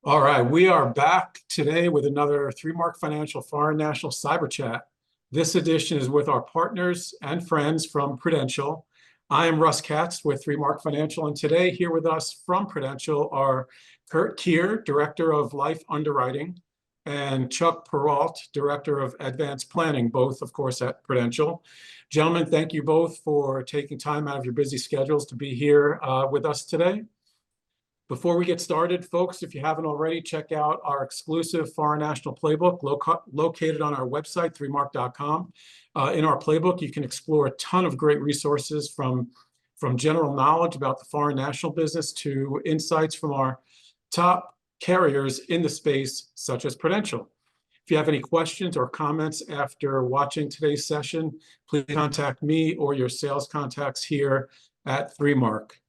All right, we are back today with another Three Mark Financial Foreign National Cyber Chat. This edition is with our partners and friends from Prudential. I am Russ Katz with Three Mark Financial, and today here with us from Prudential are Keehr, Director of Life Underwriting, and Chuck Perrault, Director of Advanced Planning, both, of course, at Prudential. Gentlemen, thank you both for taking time out of your busy schedules to be here with us today. Before we get started, folks, if you haven't already, check out our exclusive Foreign National Playbook located on our website, threemark.com. In our playbook, you can explore a ton of great resources from general knowledge about the foreign national business to insights from our top carriers in the space, such as Prudential. If you have any questions or comments after watching today's session, please contact me or your sales contacts here at Three Mark.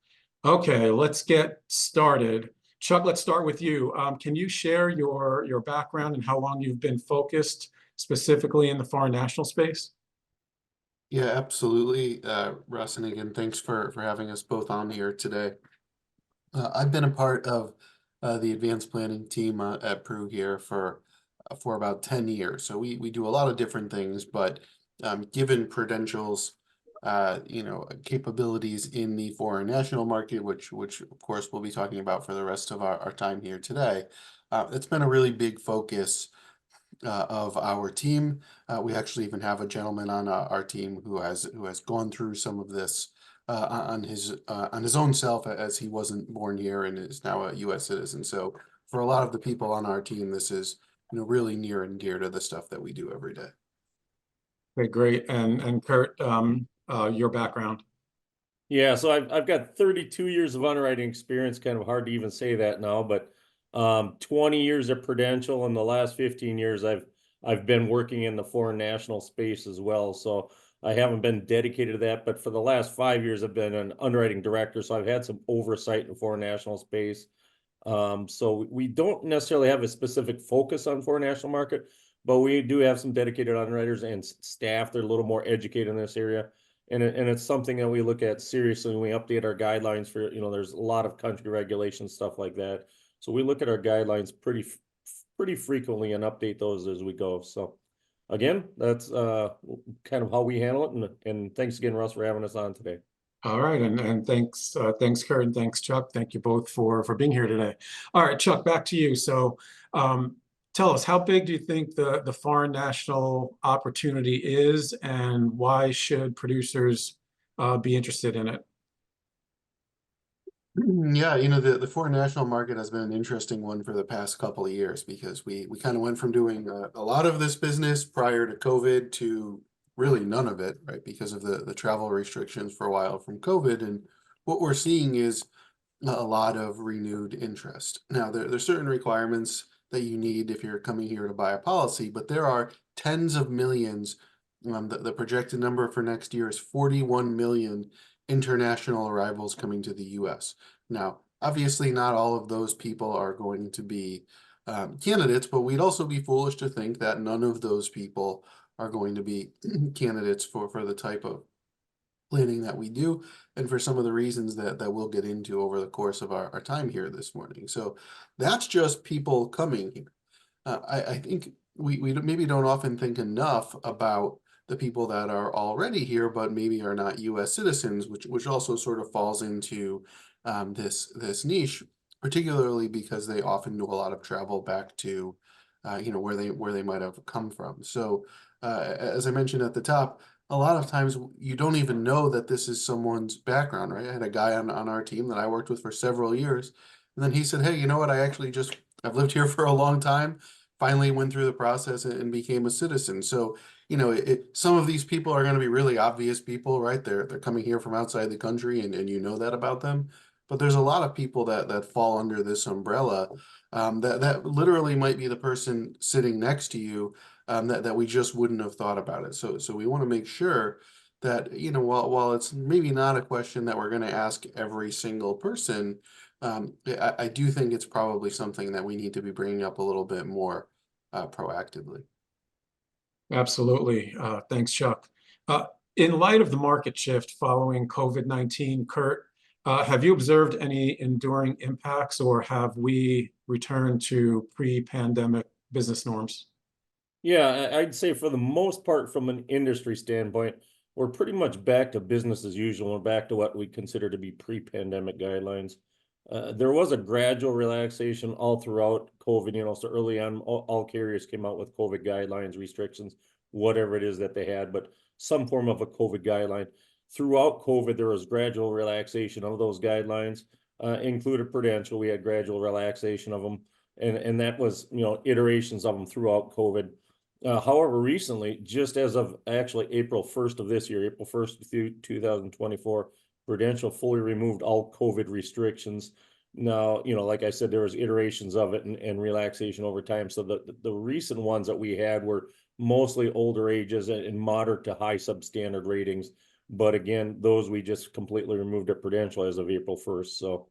Okay, let's get started. Chuck, let's start with you. Can you share your background and how long you've been focused specifically in the foreign national space? Yeah, absolutely, Russ. And again, thanks for having us both on here today. I've been a part of the advanced planning team at Prudential here for about 10 years. So we do a lot of different things, but given Prudential's capabilities in the foreign national market, which of course we'll be talking about for the rest of our time here today, it's been a really big focus of our team. We actually even have a gentleman on our team who has gone through some of this on his own self, as he wasn't born here and is now a U.S. citizen. So for a lot of the people on our team, this is really near and dear to the stuff that we do every day. Okay, great. And Kurt, your background. Yeah, so I've got 32 years of underwriting experience. Kind of hard to even say that now, but 20 years at Prudential, and the last 15 years I've been working in the foreign national space as well. So I haven't been dedicated to that, but for the last 5 years I've been an underwriting director, so I've had some oversight in foreign national space. So we don't necessarily have a specific focus on foreign national market, but we do have some dedicated underwriters and staff that are a little more educated in this area. And it's something that we look at seriously when we update our guidelines for, there's a lot of country regulations, stuff like that. So we look at our guidelines pretty frequently and update those as we go. So again, that's kind of how we handle it. And thanks again, Russ, for having us on today. All right, and thanks, Kurt, and thanks, Chuck. Thank you both for being here today. All right, Chuck, back to you. So tell us, how big do you think the foreign national opportunity is, and why should producers be interested in it? Yeah, the foreign national market has been an interesting one for the past couple of years, because we kind of went from doing a lot of this business prior to COVID to really none of it, right? Because of the travel restrictions for a while from COVID. And what we're seeing is a lot of renewed interest. Now, there's certain requirements that you need if you're coming here to buy a policy, but there are tens of millions. The projected number for next year is 41 million international arrivals coming to the U.S. Now, obviously, not all of those people are going to be candidates, but we'd also be foolish to think that none of those people are going to be candidates for the type of planning that we do, and for some of the reasons that we'll get into over the course of our time here this morning. So that's just people coming here. I think we maybe don't often think enough about the people that are already here, but maybe are not U.S. citizens, which also sort of falls into this niche, particularly because they often do a lot of travel back to where they might have come from. So as I mentioned at the top, a lot of times you don't even know that this is someone's background, right? I had a guy on our team that I worked with for several years, and then he said, hey, you know what? I've lived here for a long time, finally went through the process and became a citizen. So, some of these people are going to be really obvious people, right? They're coming here from outside the country, and you know that about them. But there's a lot of people that fall under this umbrella, that literally might be the person sitting next to you, that we just wouldn't have thought about it. So we want to make sure that, while it's maybe not a question that we're going to ask every single person, I do think it's probably something that we need to be bringing up a little bit more proactively. Absolutely. Thanks, Chuck. In light of the market shift following COVID-19, Kurt, Have you observed any enduring impacts, or have we returned to pre-pandemic business norms? Yeah, I'd say for the most part, from an industry standpoint, we're pretty much back to business as usual. We're back to what we consider to be pre-pandemic guidelines. There was a gradual relaxation all throughout COVID, so early on, all carriers came out with COVID guidelines, restrictions, whatever it is that they had, but some form of a COVID guideline. Throughout COVID, there was gradual relaxation of those guidelines, included Prudential. We had gradual relaxation of them, and that was, iterations of them throughout COVID. However, recently, just as of actually April 1st of this year, April 1st through 2024, Prudential fully removed all COVID restrictions. Now, like I said, there was iterations of it and relaxation over time. So the recent ones that we had were mostly older ages and moderate to high substandard ratings. But again, those we just completely removed at Prudential as of April 1st. So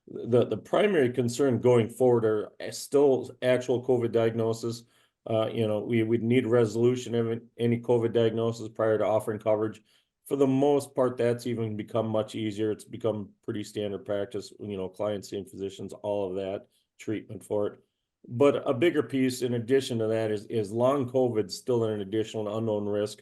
the primary concern going forward are still actual COVID diagnosis. We would need resolution of any COVID diagnosis prior to offering coverage. For the most part, that's even become much easier. It's become pretty standard practice, clients and physicians, all of that treatment for it. But a bigger piece in addition to that is long COVID still an additional unknown risk.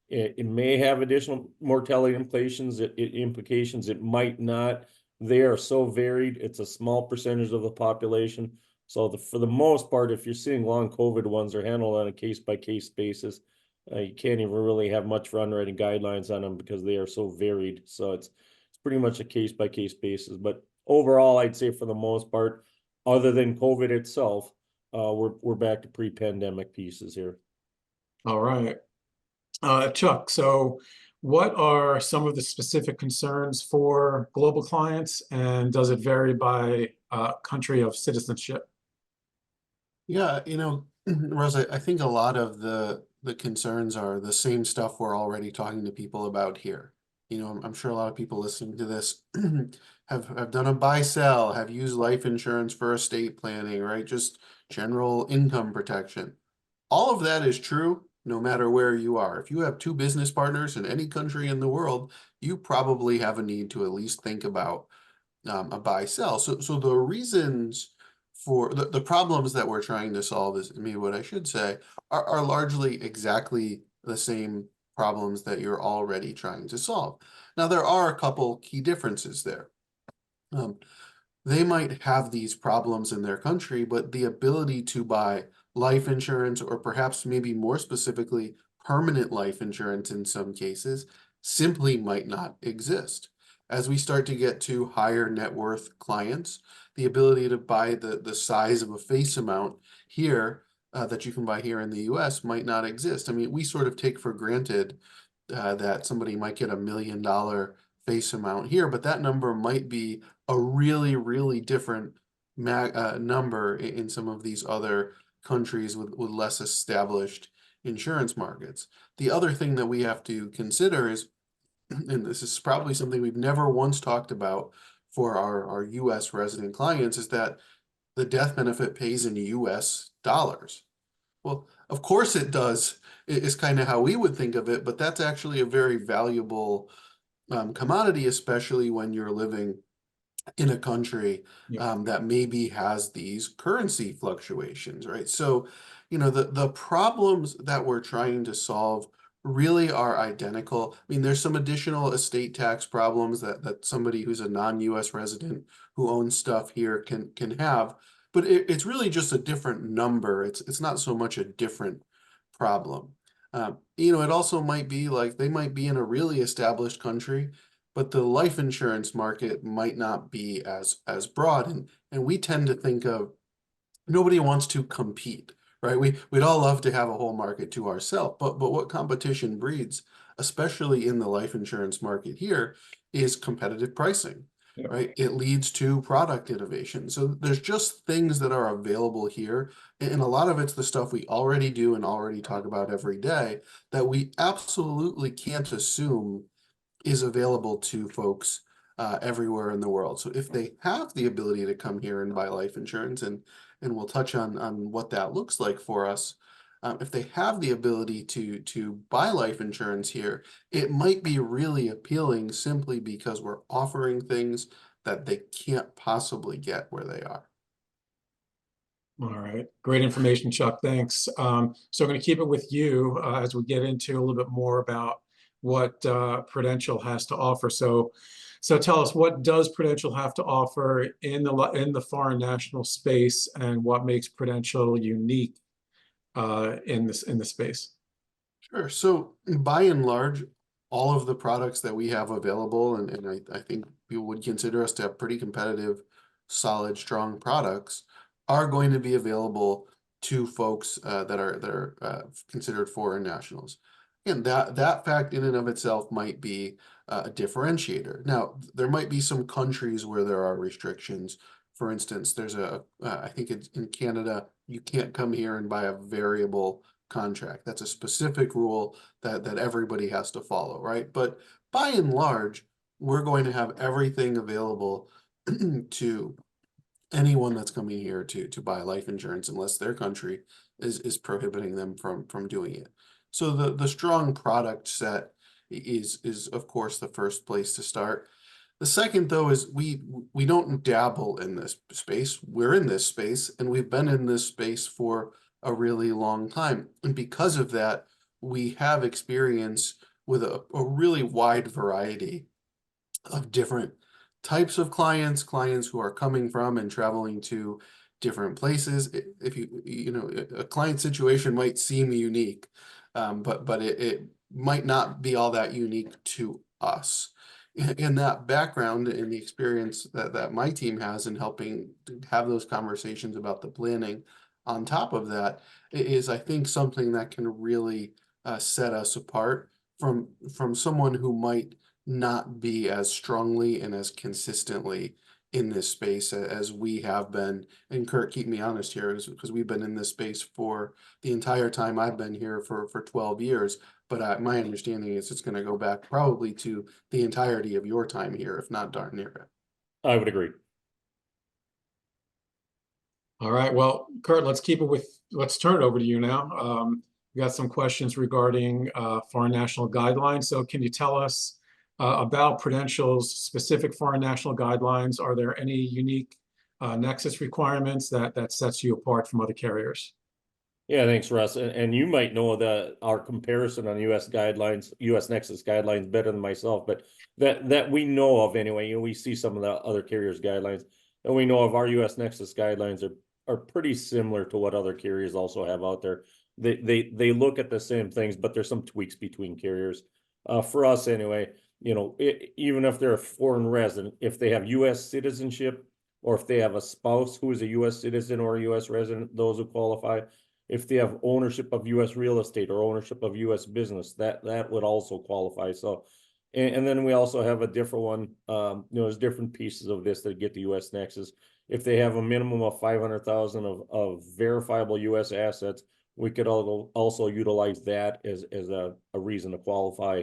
It may have additional mortality implications. It might not. They are so varied. It's a small percentage of the population. So for the most part, if you're seeing long COVID ones, they're handled on a case-by-case basis. You can't even really have much for underwriting guidelines on them because they are so varied. So it's pretty much a case-by-case basis. But overall, I'd say for the most part, other than COVID itself, we're back to pre-pandemic pieces here. All right. Chuck, so what are some of the specific concerns for global clients, and does it vary by country of citizenship? Yeah, Russ, I think a lot of the concerns are the same stuff we're already talking to people about here. I'm sure a lot of people listening to this have done a buy sell, have used life insurance for estate planning, right? Just general income protection. All of that is true no matter where you are. If you have two business partners in any country in the world, you probably have a need to at least think about a buy sell. So the reasons for the problems that we're trying to solve is, maybe what I should say, are largely exactly the same problems that you're already trying to solve. Now, there are a couple key differences there. They might have these problems in their country, but the ability to buy life insurance, or perhaps maybe more specifically, permanent life insurance in some cases, simply might not exist. As we start to get to higher net worth clients, the ability to buy the size of a face amount here that you can buy here in the US might not exist. I mean, we sort of take for granted that somebody might get $1 million face amount here, but that number might be a really, really different number in some of these other countries with less established insurance markets. The other thing that we have to consider is, and this is probably something we've never once talked about for our US resident clients, is that the death benefit pays in US dollars. Well, of course it does. It is kind of how we would think of it, but that's actually a very valuable commodity, especially when you're living in a country that maybe has these currency fluctuations, right? So, the problems that we're trying to solve really are identical. I mean, there's some additional estate tax problems that somebody who's a non-US resident who owns stuff here can have, but it's really just a different number. It's not so much a different problem. It also might be like they might be in a really established country, but the life insurance market might not be as broad. And we tend to think of, nobody wants to compete, right? We'd all love to have a whole market to ourselves, but what competition breeds, especially in the life insurance market here, is competitive pricing, right? It leads to product innovation. So there's just things that are available here, and a lot of it's the stuff we already do and already talk about every day that we absolutely can't assume is available to folks everywhere in the world. So if they have the ability to come here and buy life insurance, and we'll touch on what that looks like for us, if they have the ability to buy life insurance here, it might be really appealing simply because we're offering things that they can't possibly get where they are. All right, great information, Chuck. Thanks. So I'm going to keep it with you as we get into a little bit more about what Prudential has to offer. So tell us, what does Prudential have to offer in the foreign national space, and what makes Prudential unique in the space? Sure. So by and large, all of the products that we have available, and I think people would consider us to have pretty competitive, solid, strong products, are going to be available to folks that are considered foreign nationals. And that fact in and of itself might be a differentiator. Now, there might be some countries where there are restrictions. For instance, there's I think it's in Canada, you can't come here and buy a variable contract. That's a specific rule that everybody has to follow, right? But by and large, we're going to have everything available to anyone that's coming here to buy life insurance, unless their country is prohibiting them from doing it. So the strong product set is of course the first place to start. The second, though, is we don't dabble in this space. We're in this space, and we've been in this space for a really long time. And because of that, we have experience with a really wide variety of different types of clients who are coming from and traveling to different places. If you know, a client situation might seem unique, but it might not be all that unique to us. In that background and the experience that my team has in helping to have those conversations about the planning on top of that is, I think, something that can really set us apart from someone who might not be as strongly and as consistently in this space as we have been. And Kurt, keep me honest here, because we've been in this space for the entire time I've been here for 12 years. But my understanding is it's going to go back probably to the entirety of your time here, if not darn near it. I would agree. All right, well, Kurt, let's turn it over to you now. We got some questions regarding foreign national guidelines. So can you tell us about Prudential's specific foreign national guidelines? Are there any unique nexus requirements that sets you apart from other carriers? Yeah, thanks, Russ. And you might know that our comparison on U.S. guidelines, U.S. Nexus guidelines better than myself, but that we know of anyway. We see some of the other carriers' guidelines, and we know of our U.S. Nexus guidelines are pretty similar to what other carriers also have out there. They look at the same things, but there's some tweaks between carriers. For us anyway, even if they're a foreign resident, if they have U.S. citizenship, or if they have a spouse who is a U.S. citizen or a U.S. resident, those who qualify. If they have ownership of U.S. real estate or ownership of U.S. business, that would also qualify. So, and then we also have a different one. There's different pieces of this that get the U.S. Nexus. If they have a minimum of 500,000 of verifiable U.S. assets, we could also utilize that as a reason to qualify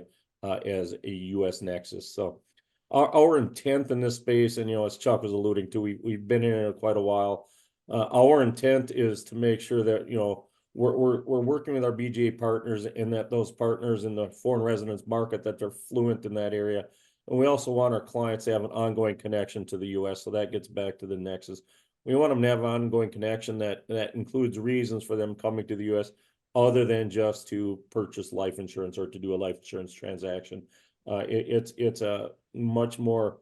as a U.S. Nexus. So, our intent in this space, and as Chuck was alluding to, we've been in it quite a while. Our intent is to make sure that we're working with our BGA partners, and that those partners in the foreign residence market, that they're fluent in that area. And we also want our clients to have an ongoing connection to the U.S. So that gets back to the Nexus. We want them to have an ongoing connection that includes reasons for them coming to the U.S. other than just to purchase life insurance or to do a life insurance transaction. It's a much more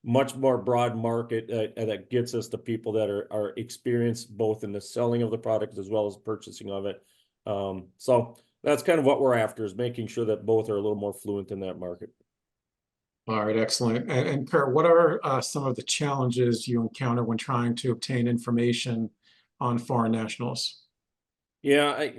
broad market that gets us to people that are experienced both in the selling of the product as well as purchasing of it. So that's kind of what we're after, is making sure that both are a little more fluent in that market. All right, excellent. And Kurt, what are some of the challenges you encounter when trying to obtain information on foreign nationals? Yeah,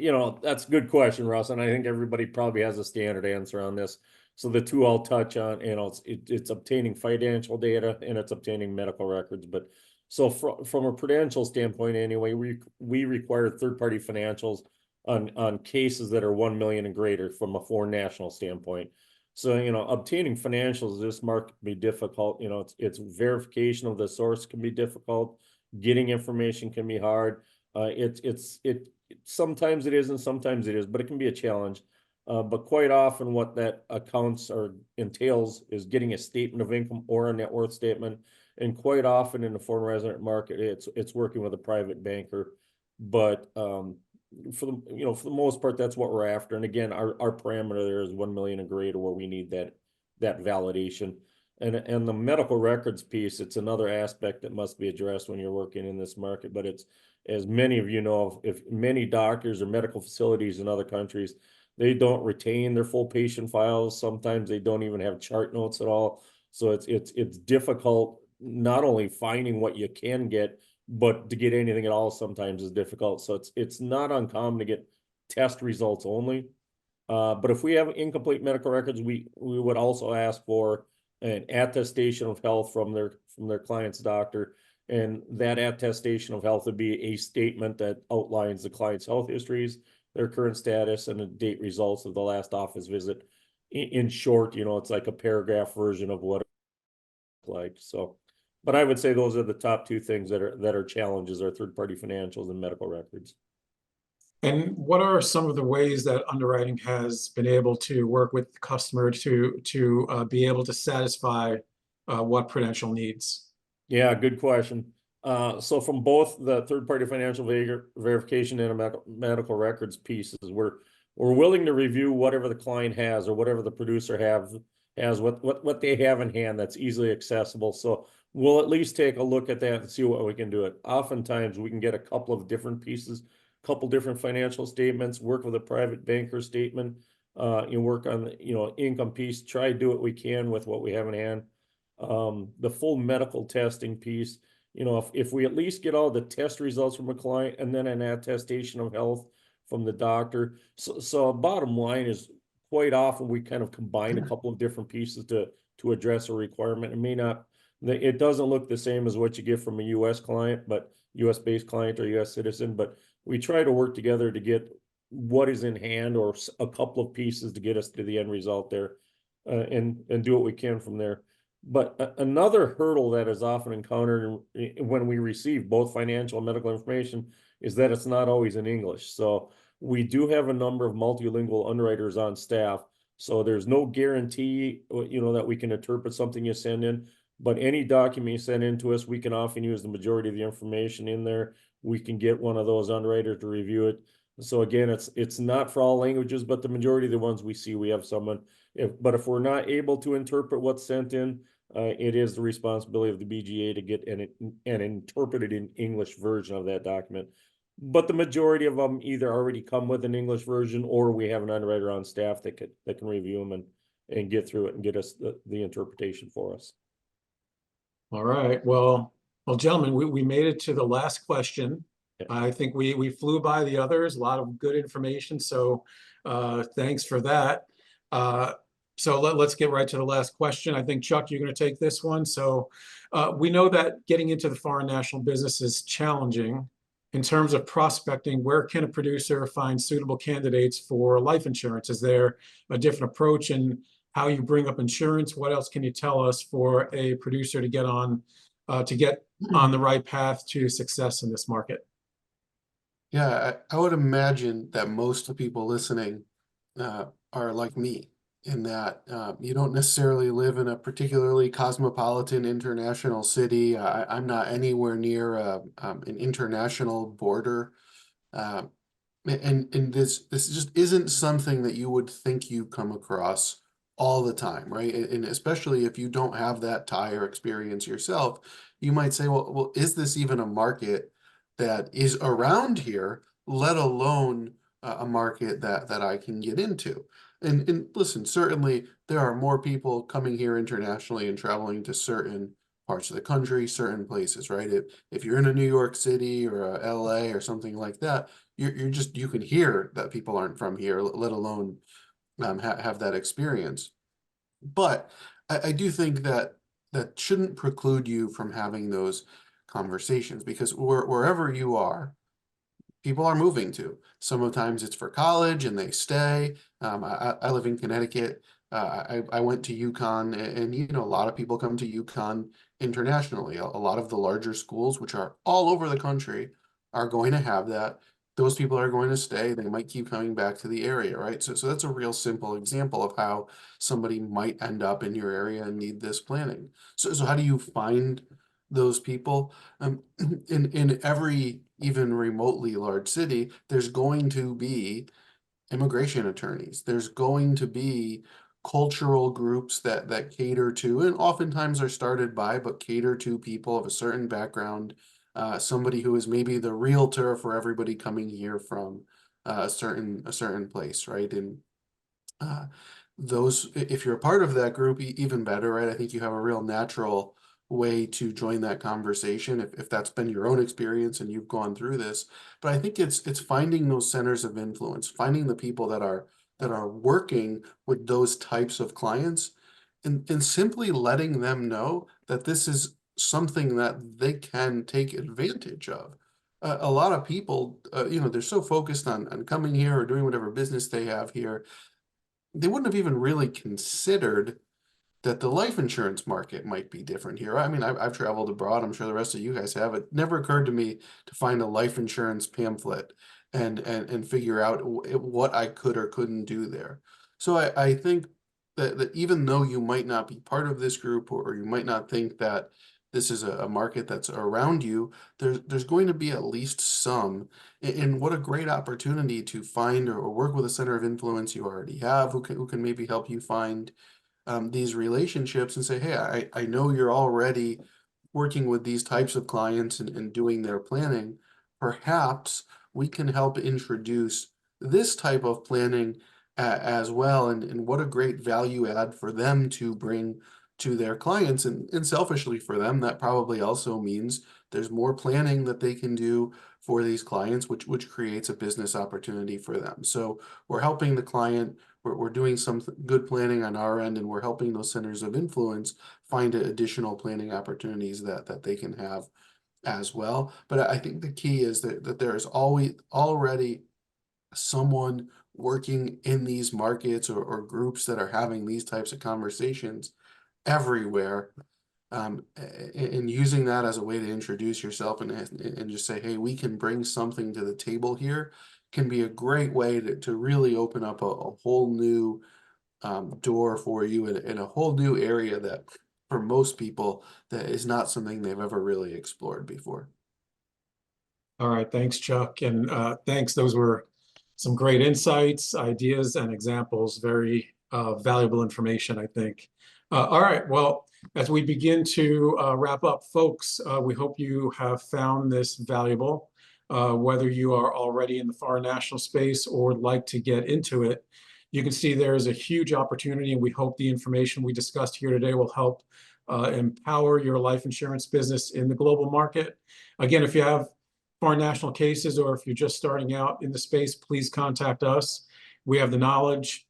that's a good question, Russ, and I think everybody probably has a standard answer on this. So the two I'll touch on, it's obtaining financial data and it's obtaining medical records. But so from a Prudential standpoint, anyway, we require third-party financials on cases that are 1 million and greater from a foreign national standpoint. So obtaining financials in this market can be difficult. It's verification of the source can be difficult. Getting information can be hard. Sometimes it is and sometimes it is, but it can be a challenge. But quite often what that accounts or entails is getting a statement of income or a net worth statement. And quite often in the foreign resident market, it's working with a private banker. But for the most part, that's what we're after. And again, our parameter there is 1 million and greater, where we need that validation. And the medical records piece, it's another aspect that must be addressed when you're working in this market. But it's, as many of you know, if many doctors or medical facilities in other countries, they don't retain their full patient files. Sometimes they don't even have chart notes at all. So it's difficult, not only finding what you can get, but to get anything at all sometimes is difficult. So it's not uncommon to get test results only. But if we have incomplete medical records, we would also ask for an attestation of health from their client's doctor. And that attestation of health would be a statement that outlines the client's health histories, their current status, and the date results of the last office visit. In short, it's like a paragraph version of what it's like. So, but I would say those are the top two things that are challenges: are third-party financials and medical records. And what are some of the ways that underwriting has been able to work with the customer to be able to satisfy what Prudential needs? Yeah, good question. So from both the third-party financial verification and a medical records pieces, we're willing to review whatever the client has or whatever the producer has what they have in hand that's easily accessible. So we'll at least take a look at that and see what we can do. It. Oftentimes we can get a couple of different pieces, couple different financial statements, work with a private banker statement, and work on the income piece. Try to do what we can with what we have in hand. The full medical testing piece, if we at least get all the test results from a client and then an attestation of health from the doctor. So bottom line is, quite often we kind of combine a couple of different pieces to address a requirement. It doesn't look the same as what you get from a US client, but US based client or US citizen, but we try to work together to get what is in hand or a couple of pieces to get us to the end result there, and do what we can from there. But another hurdle that is often encountered when we receive both financial and medical information is that it's not always in English. So we do have a number of multilingual underwriters on staff. So there's no guarantee, that we can interpret something you send in. But any document you send in to us, we can often use the majority of the information in there. We can get one of those underwriters to review it. So again, it's not for all languages, but the majority of the ones we see, we have someone. But if we're not able to interpret what's sent in, it is the responsibility of the BGA to get an interpreted in English version of that document. But the majority of them either already come with an English version, or we have an underwriter on staff that can review them and get through it and get us the interpretation for us. All right. Well, gentlemen, we made it to the last question. Yeah. I think we flew by the others, a lot of good information. So thanks for that. So let's get right to the last question. I think, Chuck, you're going to take this one. So we know that getting into the foreign national business is challenging. In terms of prospecting, where can a producer find suitable candidates for life insurance? Is there a different approach in how you bring up insurance? What else can you tell us for a producer to get on the right path to success in this market? Yeah, I would imagine that most of the people listening are like me, in that you don't necessarily live in a particularly cosmopolitan international city. I'm not anywhere near an international border. And this just isn't something that you would think you come across all the time, right? And especially if you don't have that tie or experience yourself, you might say, well, is this even a market that is around here, let alone a market that I can get into? And listen, certainly there are more people coming here internationally and traveling to certain parts of the country, certain places, right? If you're in a New York City or a LA or something like that, you can hear that people aren't from here, let alone have that experience. But I do think that shouldn't preclude you from having those conversations, because wherever you are, people are moving to. Sometimes it's for college and they stay. I live in Connecticut. I went to UConn, and a lot of people come to UConn internationally. A lot of the larger schools, which are all over the country, are going to have that. Those people are going to stay. They might keep coming back to the area, right? So that's a real simple example of how somebody might end up in your area and need this planning. So how do you find those people? In every even remotely large city, there's going to be immigration attorneys. There's going to be cultural groups that cater to, and oftentimes are started by, but cater to people of a certain background. Somebody who is maybe the realtor for everybody coming here from a certain place, right? And those, if you're a part of that group, even better, right? I think you have a real natural way to join that conversation if that's been your own experience and you've gone through this. But I think it's finding those centers of influence, finding the people that are working with those types of clients, and simply letting them know that this is something that they can take advantage of. A lot of people, they're so focused on coming here or doing whatever business they have here, they wouldn't have even really considered that the life insurance market might be different here. I mean, I've traveled abroad. I'm sure the rest of you guys have. It never occurred to me to find a life insurance pamphlet and figure out what I could or couldn't do there. So I think that even though you might not be part of this group, or you might not think that this is a market that's around you, there's going to be at least some. And what a great opportunity to find or work with a center of influence you already have, who can maybe help you find these relationships and say, hey, I know you're already working with these types of clients and doing their planning. Perhaps we can help introduce this type of planning as well. And what a great value add for them to bring to their clients. And selfishly for them, that probably also means there's more planning that they can do for these clients, which creates a business opportunity for them. So we're helping the client. We're doing some good planning on our end, and we're helping those centers of influence find additional planning opportunities that they can have as well. But I think the key is that there is always already someone working in these markets or groups that are having these types of conversations everywhere. And using that as a way to introduce yourself and just say, hey, we can bring something to the table here, can be a great way to really open up a whole new door for you in a whole new area that for most people that is not something they've ever really explored before. All right, thanks, Chuck, and thanks. Those were some great insights, ideas, and examples. Very valuable information, I think. All right, well, as we begin to wrap up, folks, we hope you have found this valuable. Whether you are already in the foreign national space or would like to get into it, you can see there is a huge opportunity, and we hope the information we discussed here today will help empower your life insurance business in the global market. Again, if you have foreign national cases, or if you're just starting out in the space, please contact us. We have the knowledge,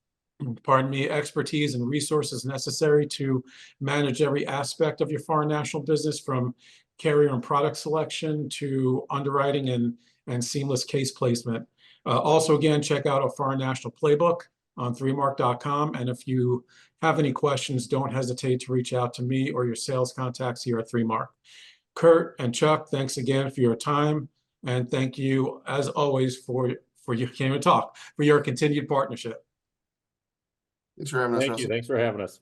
expertise, and resources necessary to manage every aspect of your foreign national business, from carrier and product selection to underwriting and seamless case placement. Also, again, check out our foreign national playbook on 3mark.com. And if you have any questions, don't hesitate to reach out to me or your sales contacts here at 3Mark. Kurt and Chuck, thanks again for your time. And thank you, as always, for you can't even talk, for your continued partnership. Thanks for having us, Thank Russell. you. Thanks for having us.